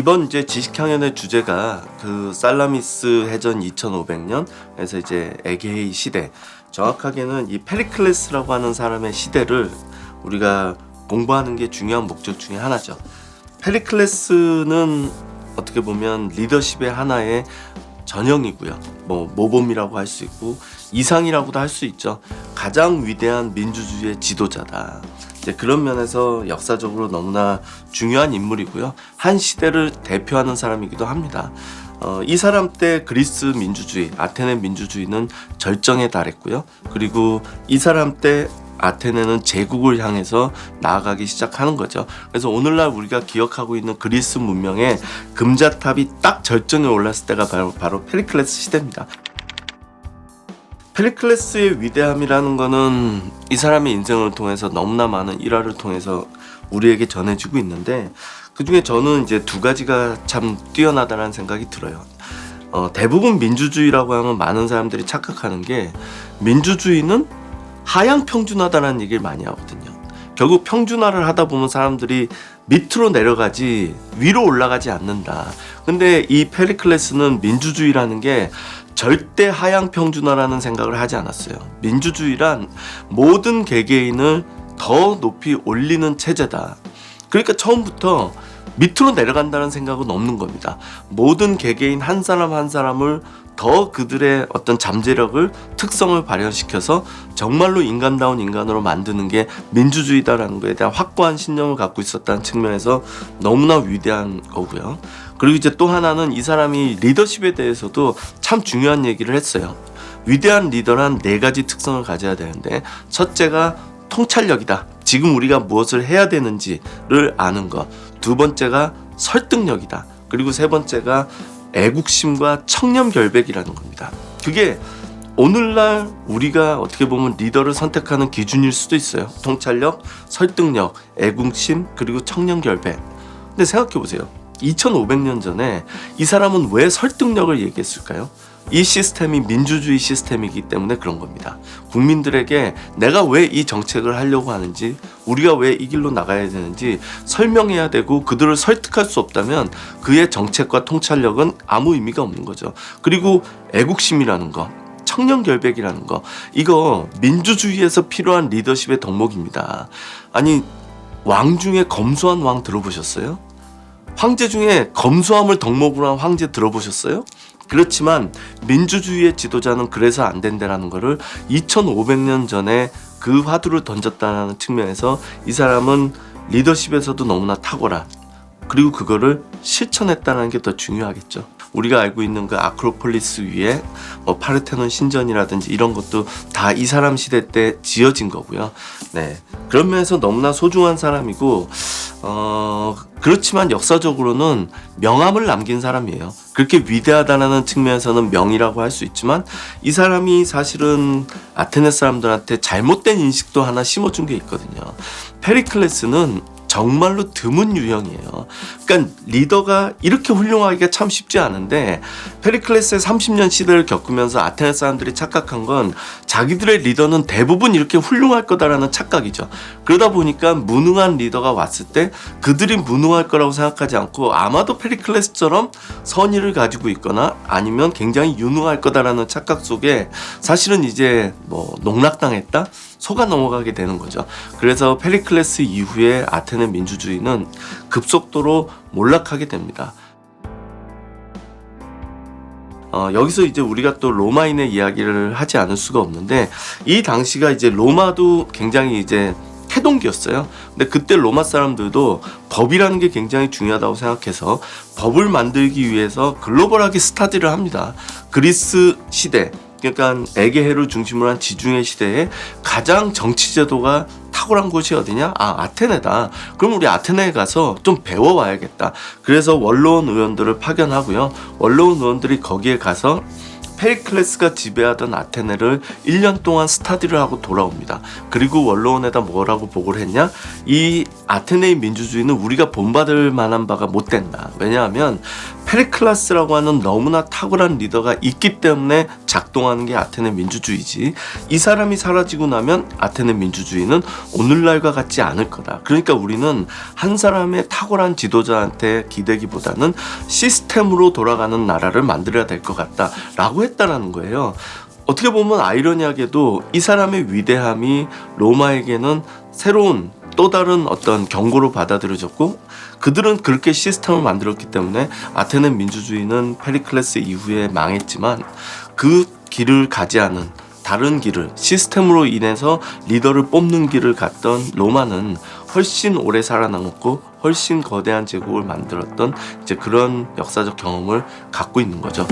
이번 이제 지식향연의 주제가 그 살라미스 해전 2500년에서 이제 에게의 시대, 정확하게는 이 페리클레스라고 하는 사람의 시대를 우리가 공부하는 게 중요한 목적 중에 하나죠. 페리클레스는 어떻게 보면 리더십의 하나의 전형이고요. 뭐 모범이라고 할 수 있고 이상이라고도 할 수 있죠. 가장 위대한 민주주의의 지도자다. 이제 그런 면에서 역사적으로 너무나 중요한 인물이고요. 한 시대를 대표하는 사람이기도 합니다. 이 사람 때 그리스 민주주의, 아테네 민주주의는 절정에 달했고요. 그리고 이 사람 때 아테네는 제국을 향해서 나아가기 시작하는 거죠. 그래서 오늘날 우리가 기억하고 있는 그리스 문명의 금자탑이 딱 절정에 올랐을 때가 바로 페리클레스 시대입니다. 페리클레스의 위대함이라는 거는 이 사람의 인생을 통해서 너무나 많은 일화를 통해서 우리에게 전해지고 있는데, 그 중에 저는 이제 두 가지가 참 뛰어나다는 생각이 들어요. 대부분 민주주의라고 하면 많은 사람들이 착각하는 게 민주주의는 하향 평준화다라는 얘기를 많이 하거든요. 결국 평준화를 하다 보면 사람들이 밑으로 내려가지 위로 올라가지 않는다. 근데 이 페리클레스는 민주주의라는 게 절대 하향 평준화라는 생각을 하지 않았어요. 민주주의란 모든 개개인을 더 높이 올리는 체제다. 그러니까 처음부터 밑으로 내려간다는 생각은 없는 겁니다. 모든 개개인 한 사람 한 사람을 더 그들의 어떤 잠재력을, 특성을 발현시켜서 정말로 인간다운 인간으로 만드는 게 민주주의다라는 거에 대한 확고한 신념을 갖고 있었다는 측면에서 너무나 위대한 거고요. 그리고 이제 또 하나는 이 사람이 리더십에 대해서도 참 중요한 얘기를 했어요. 위대한 리더란 4가지 특성을 가져야 되는데, 첫째가 통찰력이다. 지금 우리가 무엇을 해야 되는지를 아는 것. 두 번째가 설득력이다. 그리고 세 번째가 애국심과 청렴결백이라는 겁니다. 그게 오늘날 우리가 어떻게 보면 리더를 선택하는 기준일 수도 있어요. 통찰력, 설득력, 애국심, 그리고 청렴결백. 근데 생각해보세요. 2500년 전에 이 사람은 왜 설득력을 얘기했을까요? 이 시스템이 민주주의 시스템이기 때문에 그런 겁니다. 국민들에게 내가 왜 이 정책을 하려고 하는지, 우리가 왜 이 길로 나가야 되는지 설명해야 되고, 그들을 설득할 수 없다면 그의 정책과 통찰력은 아무 의미가 없는 거죠. 그리고 애국심이라는 거, 청렴결백이라는 거, 이거 민주주의에서 필요한 리더십의 덕목입니다. 아니, 왕 중에 검소한 왕 들어보셨어요? 황제 중에 검소함을 덕목으로 한 황제 들어보셨어요? 그렇지만 민주주의의 지도자는 그래서 안 된다라는 거를 2500년 전에 그 화두를 던졌다는 측면에서 이 사람은 리더십에서도 너무나 탁월한, 그리고 그거를 실천했다는 게 더 중요하겠죠. 우리가 알고 있는 그 아크로폴리스 위에 파르테논 신전이라든지 이런 것도 다 이 사람 시대 때 지어진 거고요. 네, 그런 면에서 너무나 소중한 사람이고, 그렇지만 역사적으로는 명함을 남긴 사람이에요. 그렇게 위대하다는 측면에서는 명이라고 할 수 있지만, 이 사람이 사실은 아테네 사람들한테 잘못된 인식도 하나 심어준 게 있거든요. 페리클레스는 정말로 드문 유형이에요. 그러니까 리더가 이렇게 훌륭하기가 참 쉽지 않은데, 페리클레스의 30년 시대를 겪으면서 아테네 사람들이 착각한 건 자기들의 리더는 대부분 이렇게 훌륭할 거다라는 착각이죠. 그러다 보니까 무능한 리더가 왔을 때 그들이 무능할 거라고 생각하지 않고, 아마도 페리클레스처럼 선의를 가지고 있거나 아니면 굉장히 유능할 거다라는 착각 속에 사실은 이제 농락당했다? 속아 넘어가게 되는 거죠. 그래서 페리클레스 이후에 아테네 민주주의는 급속도로 몰락하게 됩니다. 여기서 이제 우리가 또 로마인의 이야기를 하지 않을 수가 없는데, 이 당시가 이제 로마도 굉장히 이제 태동기였어요. 근데 그때 로마 사람들도 법이라는 게 굉장히 중요하다고 생각해서 법을 만들기 위해서 글로벌하게 스타디를 합니다. 그리스 시대, 그러니까 에게해를 중심으로 한 지중해 시대에 가장 정치 제도가 탁월한 곳이 어디냐? 아테네다. 그럼 우리 아테네에 가서 좀 배워와야겠다. 그래서 원로원 의원들을 파견하고요. 원로원 의원들이 거기에 가서 페리클레스가 지배하던 아테네를 1년 동안 스타디를 하고 돌아옵니다. 그리고 원로원에다 뭐라고 보고를 했냐? 이 아테네의 민주주의는 우리가 본받을 만한 바가 못 된다. 왜냐하면 페리클라스라고 하는 너무나 탁월한 리더가 있기 때문에 작동하는 게 아테네 민주주의지, 이 사람이 사라지고 나면 아테네 민주주의는 오늘날과 같지 않을 거다. 그러니까 우리는 한 사람의 탁월한 지도자한테 기대기보다는 시스템으로 돌아가는 나라를 만들어야 될 것 같다 라고 했다라는 거예요. 어떻게 보면 아이러니하게도 이 사람의 위대함이 로마에게는 새로운 또 다른 어떤 경고로 받아들여졌고, 그들은 그렇게 시스템을 만들었기 때문에 아테네 민주주의는 페리클레스 이후에 망했지만, 그 길을 가지 않은 다른 길을, 시스템으로 인해서 리더를 뽑는 길을 갔던 로마는 훨씬 오래 살아남았고 훨씬 거대한 제국을 만들었던 이제 그런 역사적 경험을 갖고 있는 거죠.